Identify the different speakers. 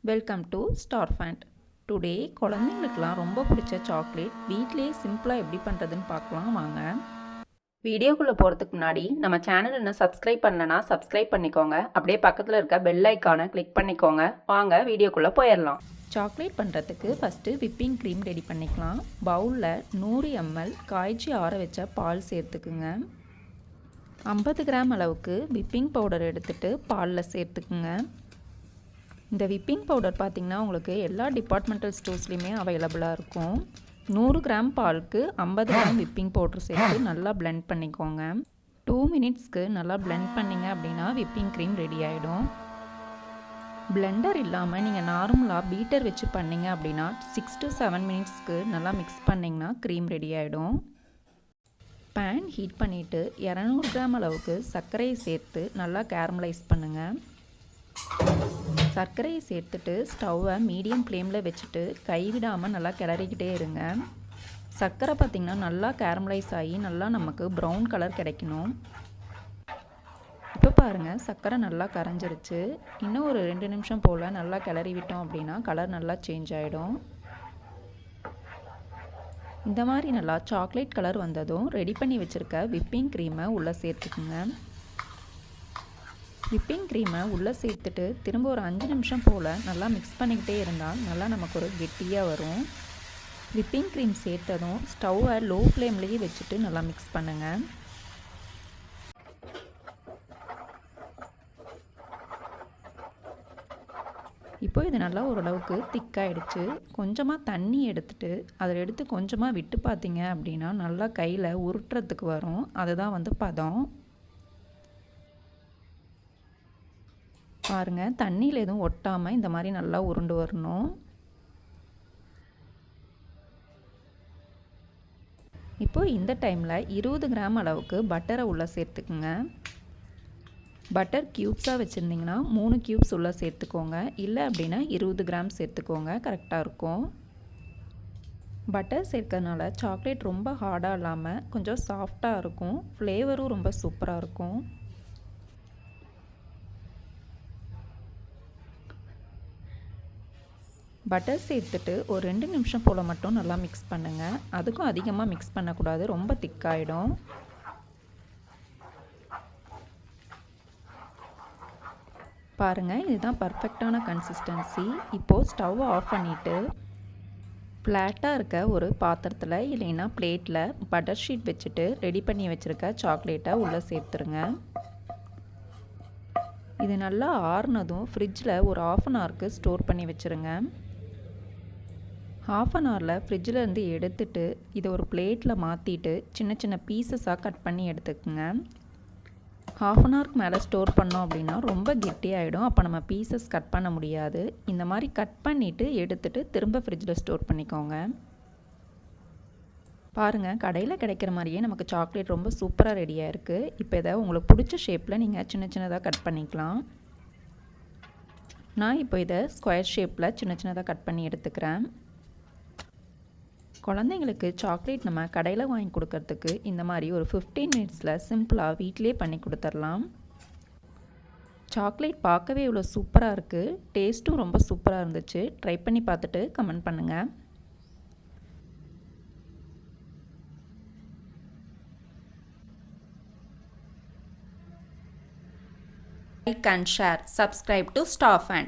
Speaker 1: Welcome to ஸ்டார்ஃபண்ட். Today குழந்தைங்களுக்குலாம் ரொம்ப பிடிச்ச சாக்லேட் வீட்லேயே சிம்பிளாக எப்படி பண்ணுறதுன்னு பார்க்கலாம் வாங்க. வீடியோக்குள்ளே போகிறதுக்கு முன்னாடி நம்ம சேனல் இன்னும் சப்ஸ்கிரைப் பண்ணலனா சப்ஸ்கிரைப் பண்ணிக்கோங்க. அப்படியே பக்கத்தில் இருக்க பெல் ஐக்கானை கிளிக் பண்ணிக்கோங்க. வாங்க வீடியோக்குள்ளே போயிடலாம். சாக்லேட் பண்ணுறதுக்கு ஃபஸ்ட்டு விப்பிங் க்ரீம் ரெடி பண்ணிக்கலாம். பவுலில் 100 ml காய்ச்சி ஆற வச்ச பால் சேர்த்துக்குங்க. 50 கிராம் அளவுக்கு விப்பிங் பவுடர் எடுத்துகிட்டு பாலில் சேர்த்துக்குங்க. இந்த விப்பிங் பவுடர் பார்த்திங்கன்னா உங்களுக்கு எல்லா டிபார்ட்மெண்டல் ஸ்டோர்ஸ்லேயுமே அவைலபிளாக இருக்கும். 100 கிராம் பாலுக்கு 50 கிராம் விப்பிங் பவுடர் சேர்த்து நல்லா பிளெண்ட் பண்ணிக்கோங்க. 2 மினிட்ஸ்க்கு நல்லா பிளெண்ட் பண்ணிங்க அப்படின்னா விப்பிங் க்ரீம் ரெடி ஆகிடும். பிளெண்டர் இல்லாமல் நீங்கள் நார்மலாக பீட்டர் வச்சு பண்ணிங்க அப்படின்னா 6 to 7 மினிட்ஸ்க்கு நல்லா மிக்ஸ் பண்ணிங்கன்னா க்ரீம் ரெடி ஆகிடும். பேன் ஹீட் பண்ணிவிட்டு 200 கிராம் அளவுக்கு சர்க்கரையை சேர்த்து நல்லா கேரமலைஸ் பண்ணுங்கள். சர்க்கரையை சேர்த்துட்டு ஸ்டவ்வை மீடியம் ஃப்ளேமில் வச்சுட்டு கைவிடாமல் நல்லா கிளறிக்கிட்டே இருங்க. சர்க்கரை பார்த்திங்கன்னா நல்லா கேரமலைஸ் ஆகி நல்லா நமக்கு ப்ரௌன் கலர் கிடைக்கணும். இப்போ பாருங்கள் சர்க்கரை நல்லா கரைஞ்சிருச்சு. இன்னும் ஒரு 2 நிமிஷம் போல் நல்லா கிளறி விட்டோம் அப்படின்னா கலர் நல்லா சேஞ்ச் ஆகிடும். இந்த மாதிரி நல்லா சாக்லேட் கலர் வந்ததும் ரெடி பண்ணி வச்சுருக்க விப்பிங் க்ரீமை உள்ளே சேர்த்துக்குங்க. விப்பிங் க்ரீமை உள்ளே சேர்த்துட்டு திரும்ப ஒரு 5 நிமிஷம் போல் நல்லா மிக்ஸ் பண்ணிக்கிட்டே இருந்தால் நல்லா நமக்கு ஒரு கெட்டியாக வரும். விப்பிங் க்ரீம் சேர்த்ததும் ஸ்டவ்வை லோ ஃப்ளேம்லேயே வச்சுட்டு நல்லா மிக்ஸ் பண்ணுங்கள். இப்போ இது நல்லா ஓரளவுக்கு திக்காயிடுச்சு. கொஞ்சமாக தண்ணி எடுத்துட்டு அதில் எடுத்து கொஞ்சமாக விட்டு பார்த்தீங்க அப்படின்னா நல்லா கையில் உருட்டுறதுக்கு வரும். அதுதான் பதம். பாருங்கள் தண்ணியில் எதுவும் ஒட்டாமல் இந்த மாதிரி நல்லா உருண்டு வரணும். இப்போ இந்த டைமில் 20 கிராம் அளவுக்கு பட்டரை உள்ளே சேர்த்துக்குங்க. பட்டர் க்யூப்ஸாக வச்சுருந்திங்கன்னா 3 க்யூப்ஸ் உள்ளே சேர்த்துக்கோங்க. இல்லை அப்படின்னா 20 கிராம் சேர்த்துக்கோங்க, கரெக்டாக இருக்கும். பட்டர் சேர்க்கறதுனால சாக்லேட் ரொம்ப ஹார்டாக இல்லாமல் கொஞ்சம் சாஃப்டாக இருக்கும். ஃப்ளேவரும் ரொம்ப சூப்பராக இருக்கும். பட்டர் சேர்த்துட்டு ஒரு 2 நிமிஷம் போல் மட்டும் நல்லா மிக்ஸ் பண்ணுங்கள். அதுக்கும் அதிகமாக மிக்ஸ் பண்ணக்கூடாது, ரொம்ப திக்காயிடும். பாருங்கள் இதுதான் பர்ஃபெக்டான கன்சிஸ்டன்சி. இப்போது ஸ்டவ் ஆஃப் பண்ணிவிட்டு ஃப்ளாட்டாக இருக்க ஒரு பாத்திரத்தில் இல்லைன்னா பிளேட்டில் பட்டர் ஷீட் வச்சுட்டு ரெடி பண்ணி வச்சுருக்க சாக்லேட்டை உள்ளே சேர்த்துருங்க. இது நல்லா ஆறுனதும் ஃப்ரிட்ஜில் ஒரு 1/2 ஹவருக்கு ஸ்டோர் பண்ணி வச்சுருங்க. 1/2 ஹவரில் ஃப்ரிட்ஜில் இருந்து எடுத்துட்டு இதை ஒரு பிளேட்டில் மாற்றிட்டு சின்ன சின்ன பீசஸாக கட் பண்ணி எடுத்துக்கோங்க. 1/2 ஹவருக்கு மேலே ஸ்டோர் பண்ணோம் அப்படின்னா ரொம்ப கெட்டியாகிடும். அப்போ நம்ம பீசஸ் கட் பண்ண முடியாது. இந்த மாதிரி கட் பண்ணிவிட்டு எடுத்துகிட்டு திரும்ப ஃப்ரிட்ஜில் ஸ்டோர் பண்ணிக்கோங்க. பாருங்கள் கடையில் கிடைக்கிற மாதிரியே நமக்கு சாக்லேட் ரொம்ப சூப்பராக ரெடியாக இருக்குது. இப்போ இதை உங்களுக்கு பிடிச்ச ஷேப்பில் நீங்கள் சின்ன சின்னதாக கட் பண்ணிக்கலாம். நான் இப்போ இதை ஸ்கொயர் ஷேப்பில் சின்ன சின்னதாக கட் பண்ணி எடுத்துக்கிறேன். குழந்தைங்களுக்கு சாக்லேட் நம்ம கடையில் வாங்கி கொடுக்கறதுக்கு இந்த மாதிரி ஒரு 15 மினிட்ஸில் சிம்பிளாக வீட்டிலே பண்ணி கொடுத்துடலாம். சாக்லேட் பார்க்கவே இவ்வளோ சூப்பராக இருக்குது. டேஸ்ட்டும் ரொம்ப சூப்பராக இருந்துச்சு. ட்ரை பண்ணி பார்த்துட்டு கமெண்ட் பண்ணுங்கள். Like and share. Subscribe to Toffee.